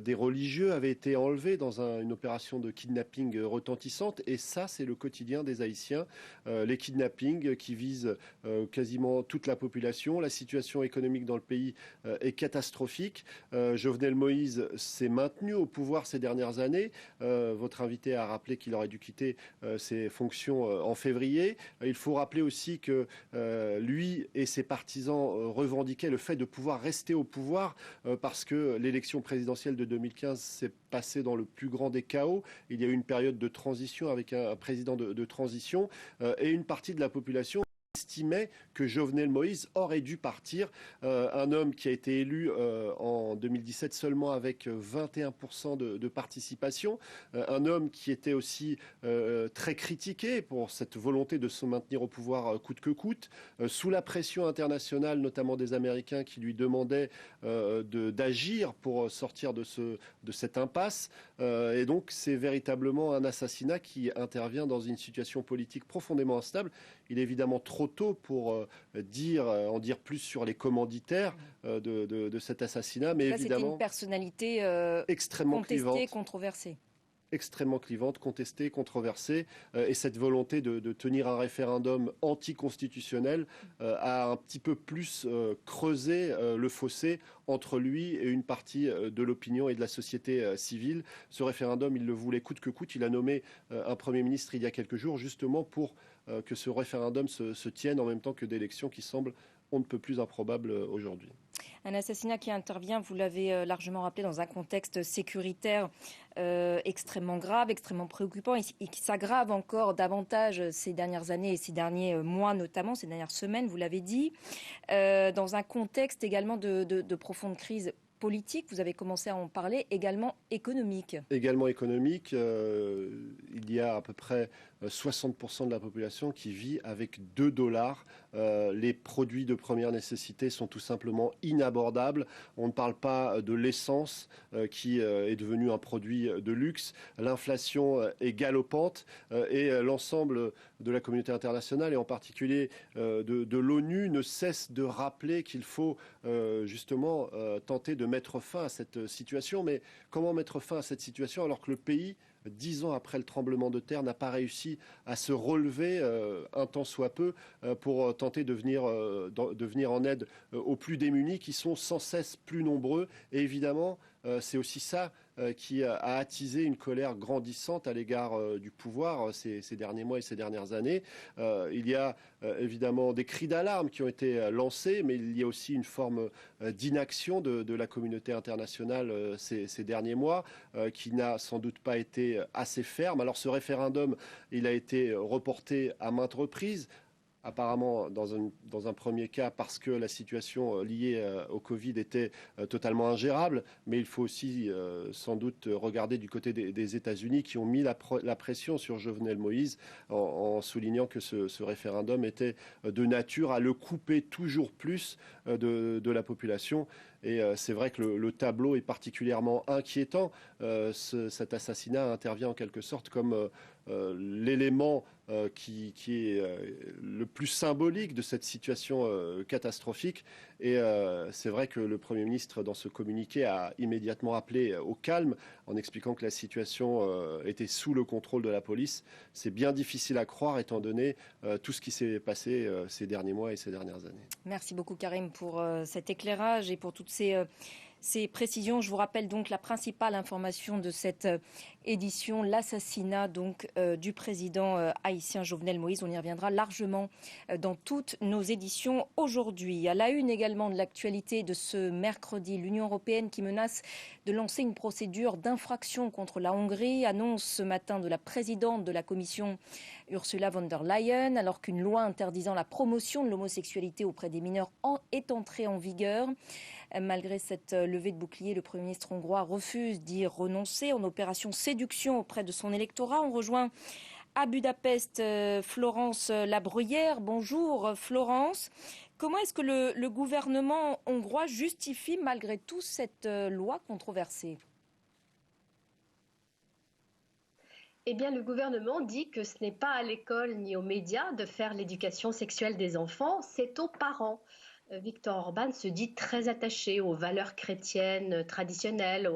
des religieux avaient été enlevés dans une opération de kidnapping retentissante. Et ça, c'est le quotidien des Haïtiens. Les kidnappings qui visent quasiment toute la population. La situation économique dans le pays est catastrophique. Jovenel Moïse s'est maintenu au pouvoir ces dernières années. Votre invité a rappelé qu'il aurait dû quitter ses fonctions en février. Il faut rappeler aussi que lui et ses partisans revendiquaient le fait de pouvoir rester au pouvoir parce que l'élection présidentielle de 2015 s'est passée dans le plus grand des chaos. Il y a eu une période de transition avec un président de transition et une partie de la population estimait que Jovenel Moïse aurait dû partir, un homme qui a été élu en 2017 seulement avec 21% de participation, un homme qui était aussi très critiqué pour cette volonté de se maintenir au pouvoir coûte que coûte, sous la pression internationale, notamment des Américains qui lui demandaient d'agir pour sortir de cette impasse. Et donc c'est véritablement un assassinat qui intervient dans une situation politique profondément instable. Il est évidemment trop tôt pour en dire plus sur les commanditaires de cet assassinat, mais évidemment, c'était une personnalité extrêmement contestée, controversée. Extrêmement clivante, contestée, controversée, et cette volonté de tenir un référendum anticonstitutionnel a un petit peu plus creusé le fossé entre lui et une partie de l'opinion et de la société civile. Ce référendum, il le voulait coûte que coûte. Il a nommé un Premier ministre il y a quelques jours, justement pour que ce référendum se tienne en même temps que d'élections qui semblent on ne peut plus improbable aujourd'hui. Un assassinat qui intervient, vous l'avez largement rappelé, dans un contexte sécuritaire extrêmement grave, extrêmement préoccupant et qui s'aggrave encore davantage ces dernières années et ces derniers mois, notamment ces dernières semaines, vous l'avez dit, dans un contexte également de profonde crise politique, vous avez commencé à en parler, également économique. Également économique, il y a à peu près 60% de la population qui vit avec $2. Les produits de première nécessité sont tout simplement inabordables. On ne parle pas de l'essence qui est devenue un produit de luxe. L'inflation est galopante et l'ensemble de la communauté internationale et en particulier de l'ONU ne cesse de rappeler qu'il faut justement tenter de mettre fin à cette situation. Mais comment mettre fin à cette situation alors que le pays, 10 ans après le tremblement de terre, n'a pas réussi à se relever un tant soit peu pour tenter de venir en aide aux plus démunis qui sont sans cesse plus nombreux. Et évidemment, c'est aussi ça qui a attisé une colère grandissante à l'égard du pouvoir ces derniers mois et ces dernières années. Il y a évidemment des cris d'alarme qui ont été lancés, mais il y a aussi une forme d'inaction de la communauté internationale ces derniers mois qui n'a sans doute pas été assez ferme. Alors ce référendum, il a été reporté à maintes reprises. Apparemment, dans un premier cas, parce que la situation liée au Covid était totalement ingérable. Mais il faut aussi sans doute regarder du côté des États-Unis qui ont mis la pression sur Jovenel Moïse en soulignant que ce référendum était de nature à le couper toujours plus de la population. Et c'est vrai que le tableau est particulièrement inquiétant. Cet assassinat intervient en quelque sorte comme l'élément qui est le plus symbolique de cette situation catastrophique. Et c'est vrai que le Premier ministre, dans ce communiqué, a immédiatement appelé au calme en expliquant que la situation était sous le contrôle de la police. C'est bien difficile à croire étant donné tout ce qui s'est passé ces derniers mois et ces dernières années. Merci beaucoup Karim pour cet éclairage et pour toutes ces précisions. Je vous rappelle donc la principale information de cette édition, l'assassinat donc du président haïtien Jovenel Moïse. On y reviendra largement dans toutes nos éditions aujourd'hui. À la une également de l'actualité de ce mercredi, l'Union européenne qui menace de lancer une procédure d'infraction contre la Hongrie, annonce ce matin de la présidente de la Commission Ursula von der Leyen, alors qu'une loi interdisant la promotion de l'homosexualité auprès des mineurs est entrée en vigueur. Malgré cette levée de bouclier, le Premier ministre hongrois refuse d'y renoncer en opération séduction auprès de son électorat. On rejoint à Budapest Florence Labruyère. Bonjour Florence. Comment est-ce que le gouvernement hongrois justifie malgré tout cette loi controversée ? Eh bien, le gouvernement dit que ce n'est pas à l'école ni aux médias de faire l'éducation sexuelle des enfants, c'est aux parents. Viktor Orban se dit très attaché aux valeurs chrétiennes traditionnelles,